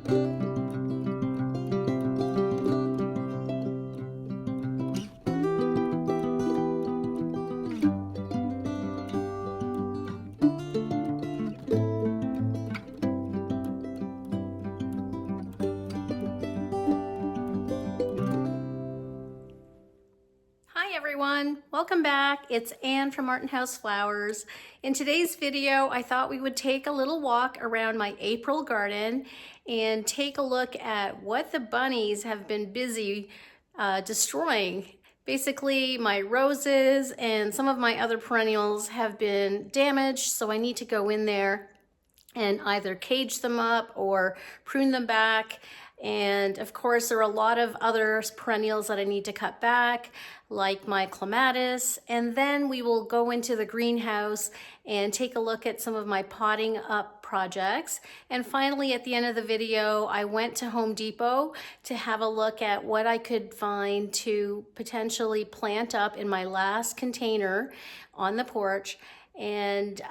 Hi everyone, welcome back. It's Anne from Art and House Flowers. In today's video, I thought we would take a little walk around my April garden and take a look at what the bunnies have been busy destroying. Basically, my roses and some of my other perennials have been damaged, so I need to go in there and either cage them up or prune them back. And of course, there are a lot of other perennials that I need to cut back, like my clematis. And then we will go into the greenhouse and take a look at some of my potting up projects. And finally, at the end of the video, I went to Home Depot to have a look at what I could find to potentially plant up in my last container on the porch. And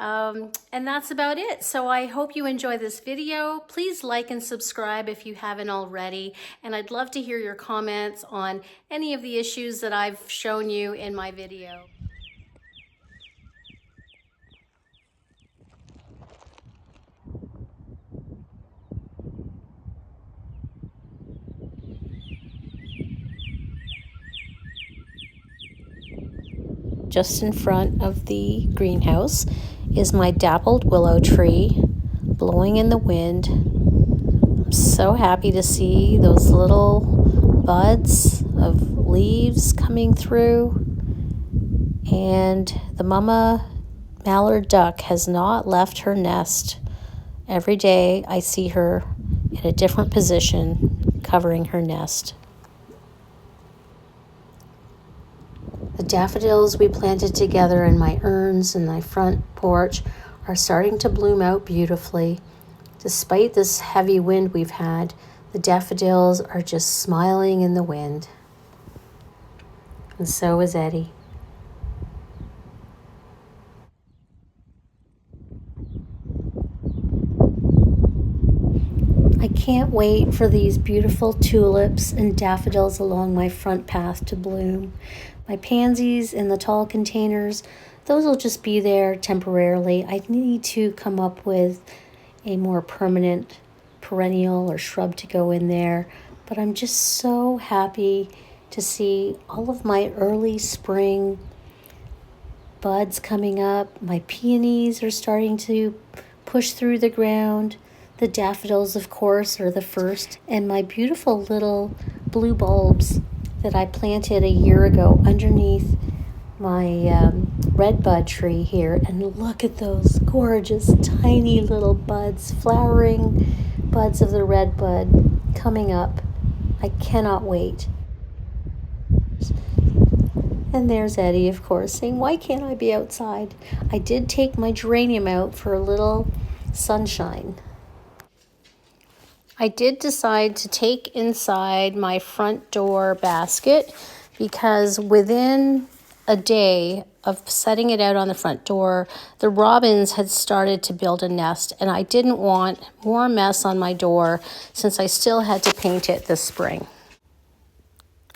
that's about it. So I hope you enjoy this video. Please like and subscribe if you haven't already. And I'd love to hear your comments on any of the issues that I've shown you in my video. Just in front of the greenhouse is my dappled willow tree blowing in the wind. I'm so happy to see those little buds of leaves coming through. And the mama mallard duck has not left her nest. Every day I see her in a different position covering her nest. The daffodils we planted together in my urns in my front porch are starting to bloom out beautifully. Despite this heavy wind we've had, the daffodils are just smiling in the wind. And so is Eddie. I can't wait for these beautiful tulips and daffodils along my front path to bloom. My pansies in the tall containers, those will just be there temporarily. I need to come up with a more permanent perennial or shrub to go in there. But I'm just so happy to see all of my early spring buds coming up. My peonies are starting to push through the ground. The daffodils, of course, are the first. And my beautiful little blue bulbs that I planted a year ago underneath my redbud tree here. And look at those gorgeous tiny little buds, flowering buds of the redbud coming up. I cannot wait. And there's Eddie, of course, saying, why can't I be outside? I did take my geranium out for a little sunshine. I did decide to take inside my front door basket because within a day of setting it out on the front door, the robins had started to build a nest, and I didn't want more mess on my door since I still had to paint it this spring.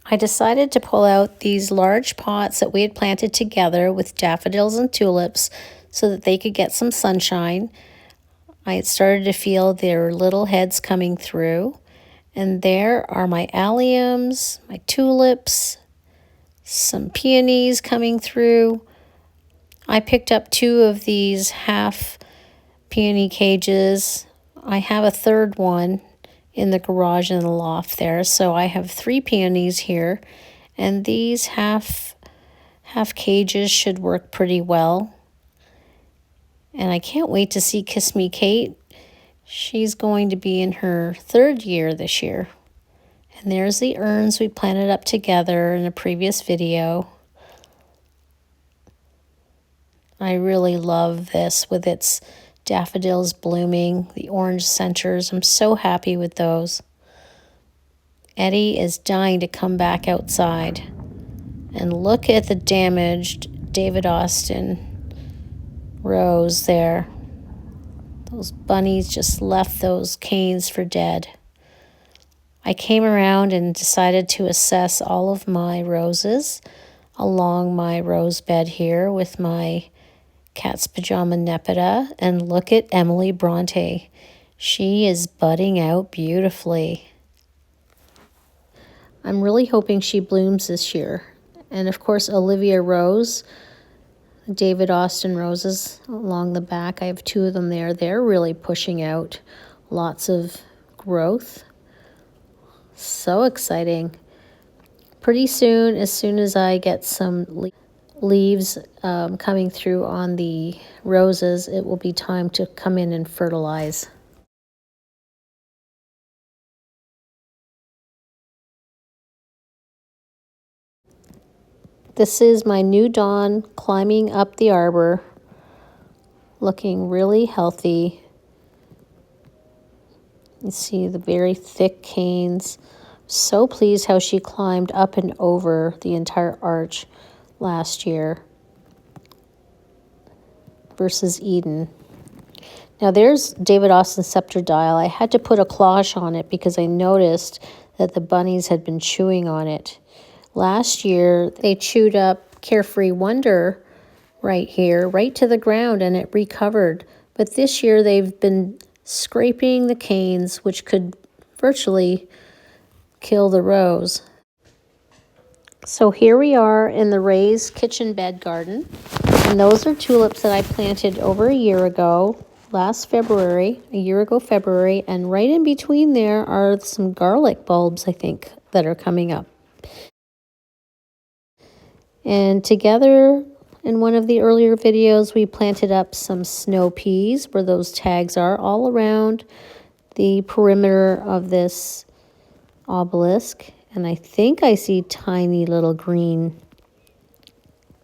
I decided to pull out these large pots that we had planted together with daffodils and tulips so that they could get some sunshine. I had started to feel their little heads coming through. And there are my alliums, my tulips, some peonies coming through. I picked up 2 of these half peony cages. I have a third one in the garage in the loft there. So I have 3 peonies here. And these half cages should work pretty well. And I can't wait to see Kiss Me Kate. She's going to be in her 3rd year this year. And there's the urns we planted up together in a previous video. I really love this with its daffodils blooming, the orange centers. I'm so happy with those. Eddie is dying to come back outside. And look at the damaged David Austin rose there. Those bunnies just left those canes for dead. I came around and decided to assess all of my roses along my rose bed here with my cat's pajama nepeta, and look at Emily Bronte. She is budding out beautifully. I'm really hoping she blooms this year. And of course, Olivia Rose, David Austin roses along the back. I have 2 of them there. They're really pushing out lots of growth. So exciting. Pretty soon, as soon as I get some leaves coming through on the roses, it will be time to come in and fertilize. This is my new Dawn climbing up the arbor, looking really healthy. You see the very thick canes. So pleased how she climbed up and over the entire arch last year versus Eden. Now there's David Austin scepter dial. I had to put a cloche on it because I noticed that the bunnies had been chewing on it. Last year they chewed up Carefree Wonder right here, right to the ground, and it recovered. But this year they've been scraping the canes, which could virtually kill the rose. So here we are in the raised kitchen bed garden, and those are tulips that I planted over a year ago, last February, a year ago February, and right in between there are some garlic bulbs, I think, that are coming up. And together, in one of the earlier videos, we planted up some snow peas where those tags are all around the perimeter of this obelisk. And I think I see tiny little green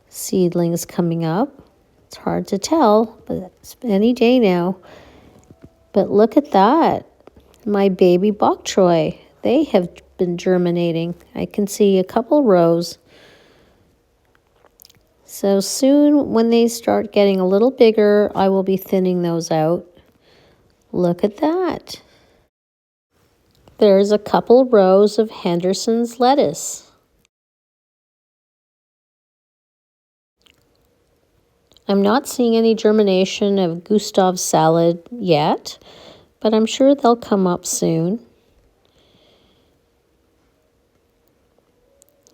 seedlings coming up. It's hard to tell, but it's any day now. But look at that. My baby bok choy. They have been germinating. I can see a couple rows. So soon, when they start getting a little bigger, I will be thinning those out. Look at that. There's a couple rows of Henderson's lettuce. I'm not seeing any germination of Gustav's salad yet, but I'm sure they'll come up soon.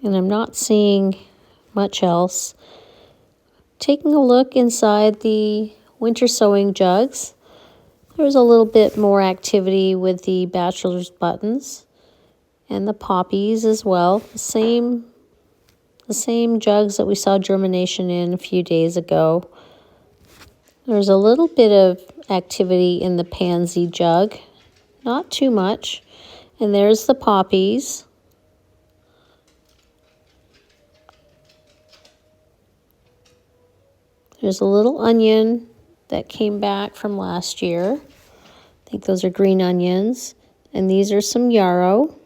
And I'm not seeing much else. Taking a look inside the winter sowing jugs, there's a little bit more activity with the bachelor's buttons and the poppies as well. The same jugs that we saw germination in a few days ago. There's a little bit of activity in the pansy jug, not too much. And there's the poppies. There's a little onion that came back from last year. I think those are green onions. And these are some yarrow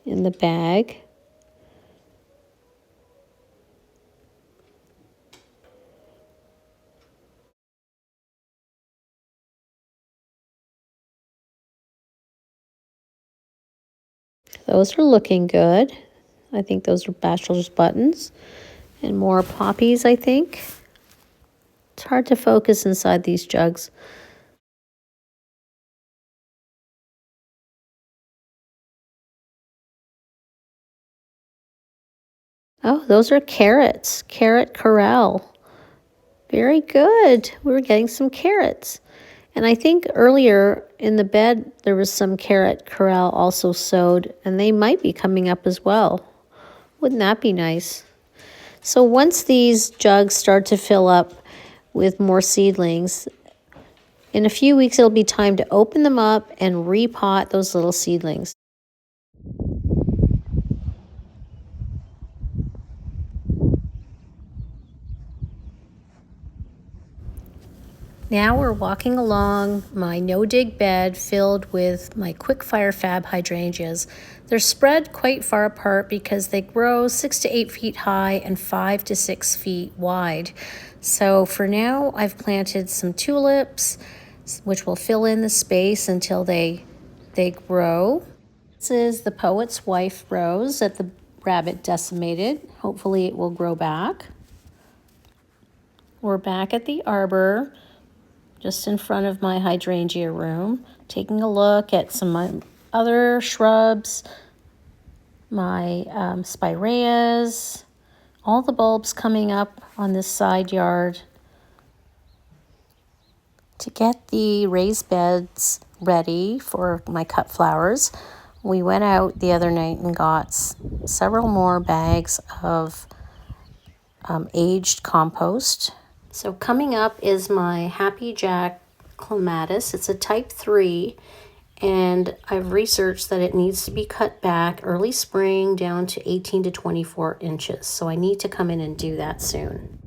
in the bag. Those are looking good. I think those are bachelor's buttons. And more poppies, I think. It's hard to focus inside these jugs. Oh, those are carrots. Carrot corral. Very good. We're getting some carrots. And I think earlier in the bed there was some carrot corral also sowed, and they might be coming up as well. Wouldn't that be nice? So once these jugs start to fill up with more seedlings, in a few weeks it'll be time to open them up and repot those little seedlings. Now we're walking along my no-dig bed filled with my quick-fire fab hydrangeas. They're spread quite far apart because they grow 6 to 8 feet high and 5 to 6 feet wide. So for now, I've planted some tulips, which will fill in the space until they grow. This is the poet's wife rose that the rabbit decimated. Hopefully it will grow back. We're back at the arbor, just in front of my hydrangea room, taking a look at some other shrubs, my spireas, all the bulbs coming up on this side yard. To get the raised beds ready for my cut flowers, we went out the other night and got several more bags of aged compost. So coming up is my Happy Jack clematis. It's a type 3, and I've researched that it needs to be cut back early spring down to 18 to 24 inches. So I need to come in and do that soon.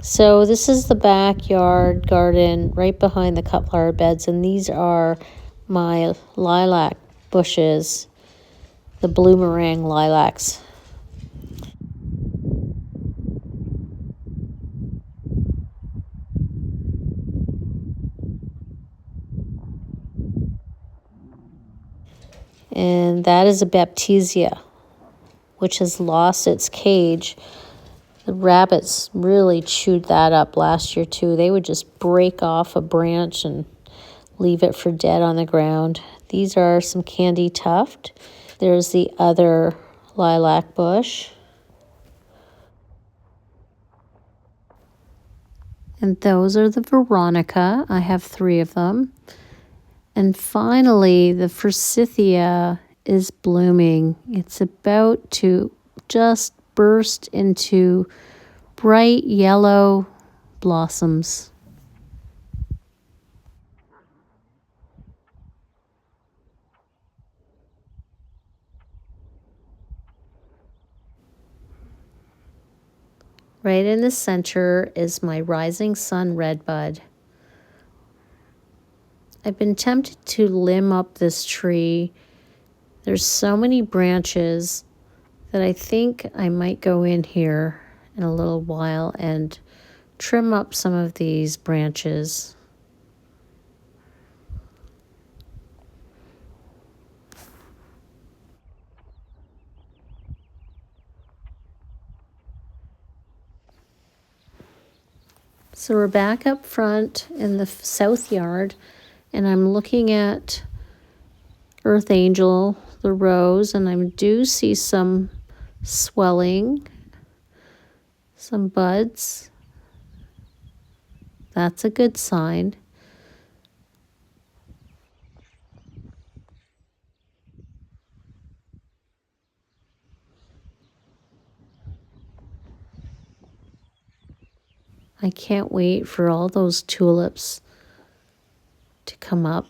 So this is the backyard garden right behind the cut flower beds, and these are my lilac bushes, the blue meringue lilacs. And that is a baptisia, which has lost its cage. The rabbits really chewed that up last year too. They would just break off a branch and leave it for dead on the ground. These are some candy tuft. There's the other lilac bush. And those are the Veronica. I have 3 of them. And finally, the forsythia is blooming. It's about to just burst into bright yellow blossoms. Right in the center is my rising sun redbud. I've been tempted to limb up this tree. There's so many branches that I think I might go in here in a little while and trim up some of these branches. So we're back up front in the south yard, and I'm looking at Earth Angel, the rose, and I do see some swelling, some buds. That's a good sign. I can't wait for all those tulips to come up.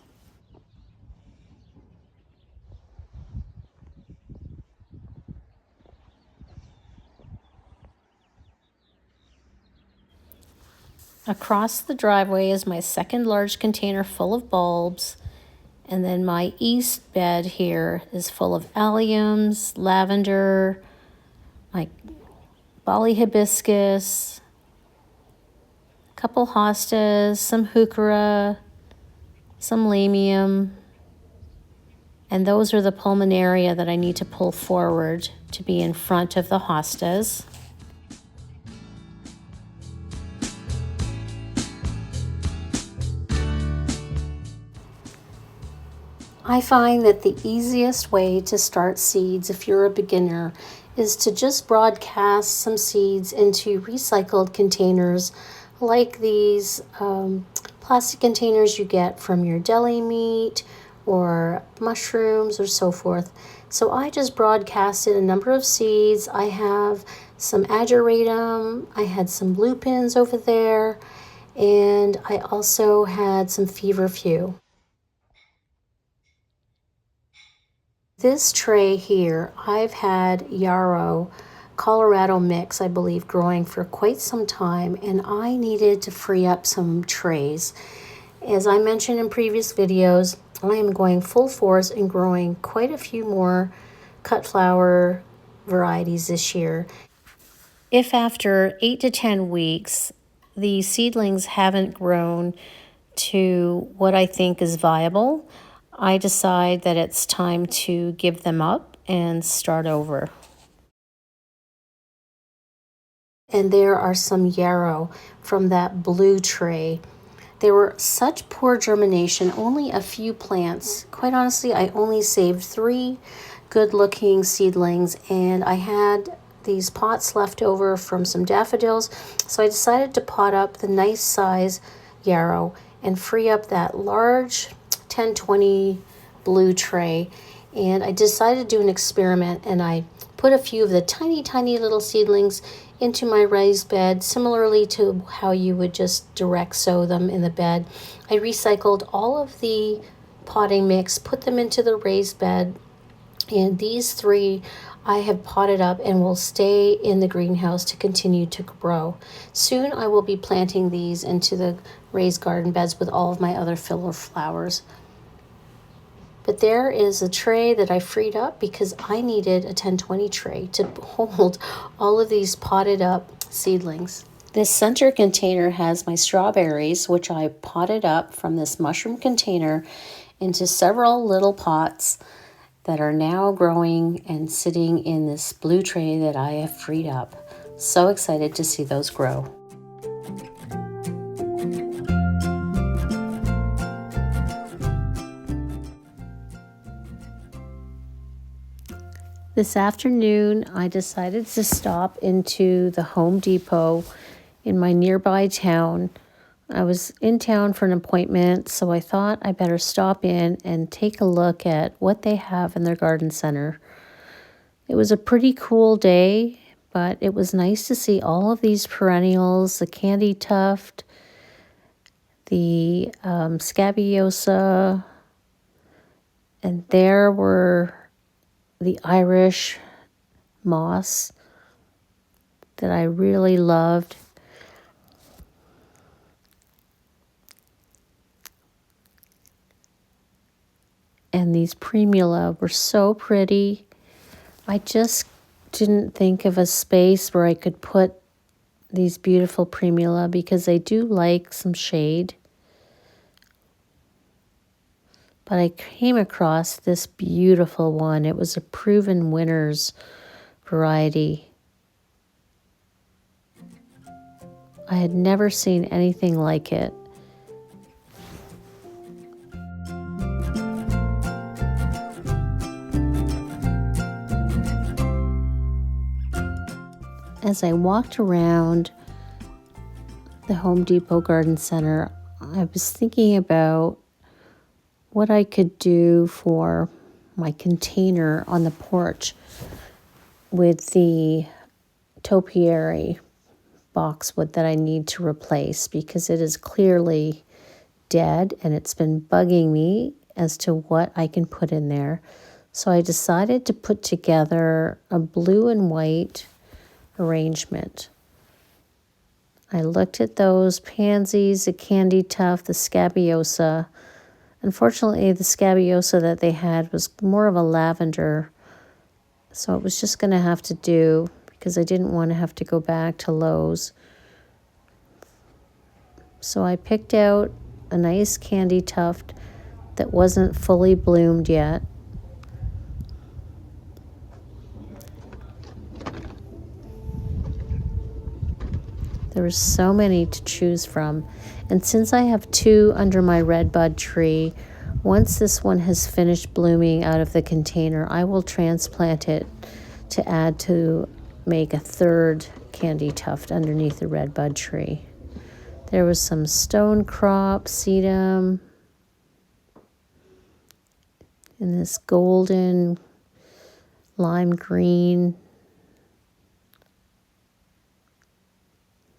Across the driveway is my second large container full of bulbs, and then my east bed here is full of alliums, lavender, my Bali hibiscus, a couple hostas, some heuchera, some lamium, and those are the pulmonaria that I need to pull forward to be in front of the hostas. I find that the easiest way to start seeds if you're a beginner is to just broadcast some seeds into recycled containers like these plastic containers you get from your deli meat or mushrooms or so forth. So I just broadcasted a number of seeds. I have some ageratum, I had some lupins over there, and I also had some feverfew. This tray here, I've had yarrow, Colorado mix, I believe, growing for quite some time, and I needed to free up some trays. As I mentioned in previous videos, I am going full force and growing quite a few more cut flower varieties this year. If after 8 to 10 weeks the seedlings haven't grown to what I think is viable, I decide that it's time to give them up and start over. And there are some yarrow from that blue tray. They were such poor germination, only a few plants. Quite honestly, I only saved 3 good-looking seedlings, and I had these pots left over from some daffodils, so I decided to pot up the nice size yarrow and free up that large 10-20 blue tray. And I decided to do an experiment, and I put a few of the tiny little seedlings into my raised bed, similarly to how you would just direct sow them in the bed. I recycled all of the potting mix, put them into the raised bed, and these 3 I have potted up and will stay in the greenhouse to continue to grow. Soon I will be planting these into the raised garden beds with all of my other filler flowers. But there is a tray that I freed up because I needed a 10-20 tray to hold all of these potted up seedlings. This center container has my strawberries, which I potted up from this mushroom container into several little pots that are now growing and sitting in this blue tray that I have freed up. So excited to see those grow. This afternoon, I decided to stop into the Home Depot in my nearby town. I was in town for an appointment, so I thought I better stop in and take a look at what they have in their garden center. It was a pretty cool day, but it was nice to see all of these perennials, the candy tuft, the scabiosa, and there were the Irish moss that I really loved. And these primula were so pretty. I just didn't think of a space where I could put these beautiful primula because they do like some shade. But I came across this beautiful one. It was a proven winners variety. I had never seen anything like it. As I walked around the Home Depot Garden Center, I was thinking about what I could do for my container on the porch with the topiary boxwood that I need to replace because it is clearly dead and it's been bugging me as to what I can put in there. So I decided to put together a blue and white arrangement. I looked at those pansies, the candy tuft, the scabiosa. Unfortunately, the scabiosa that they had was more of a lavender, so it was just going to have to do because I didn't want to have to go back to Lowe's. So I picked out a nice candy tuft that wasn't fully bloomed yet. There were so many to choose from. And since I have 2 under my red bud tree, once this one has finished blooming out of the container, I will transplant it to add to make a 3rd candy tuft underneath the red bud tree. There was some stone crop, sedum, and this golden lime green,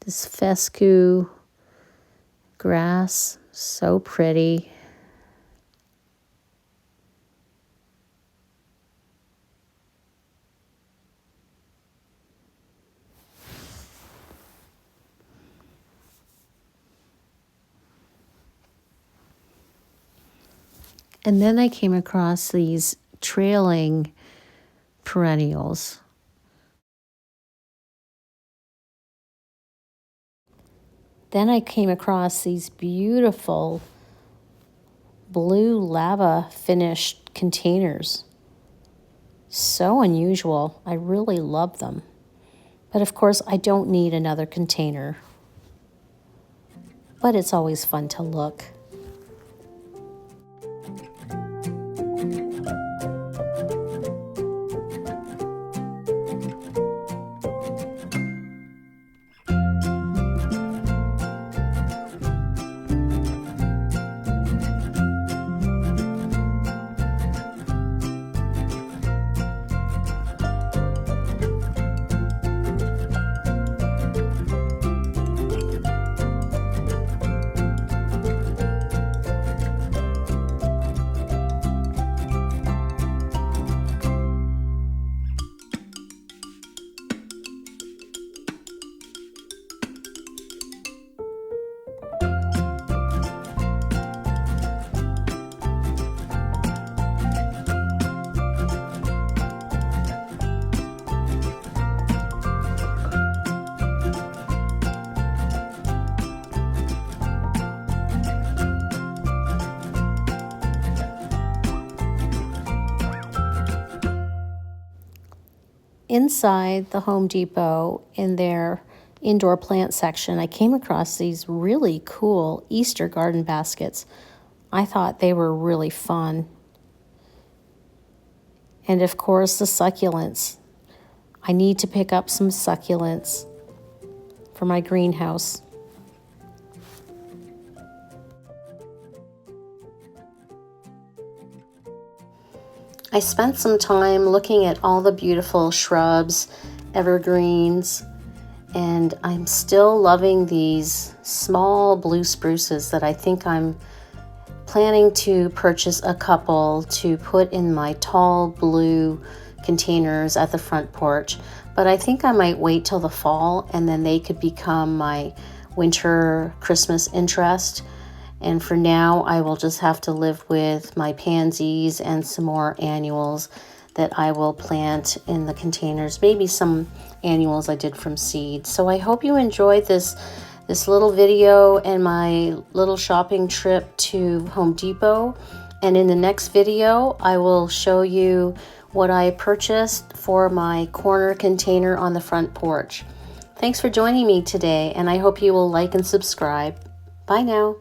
this fescue grass, so pretty. And then I came across these trailing perennials. Then I came across these beautiful blue lava finished containers. So unusual. I really love them. But of course, I don't need another container. But it's always fun to look. Inside the Home Depot, in their indoor plant section, I came across these really cool Easter garden baskets. I thought they were really fun. And of course, the succulents. I need to pick up some succulents for my greenhouse. I spent some time looking at all the beautiful shrubs, evergreens, and I'm still loving these small blue spruces that I think I'm planning to purchase a couple to put in my tall blue containers at the front porch. But I think I might wait till the fall and then they could become my winter Christmas interest. And for now, I will just have to live with my pansies and some more annuals that I will plant in the containers. Maybe some annuals I did from seed. So I hope you enjoyed this little video and my little shopping trip to Home Depot. And in the next video, I will show you what I purchased for my corner container on the front porch. Thanks for joining me today, and I hope you will like and subscribe. Bye now.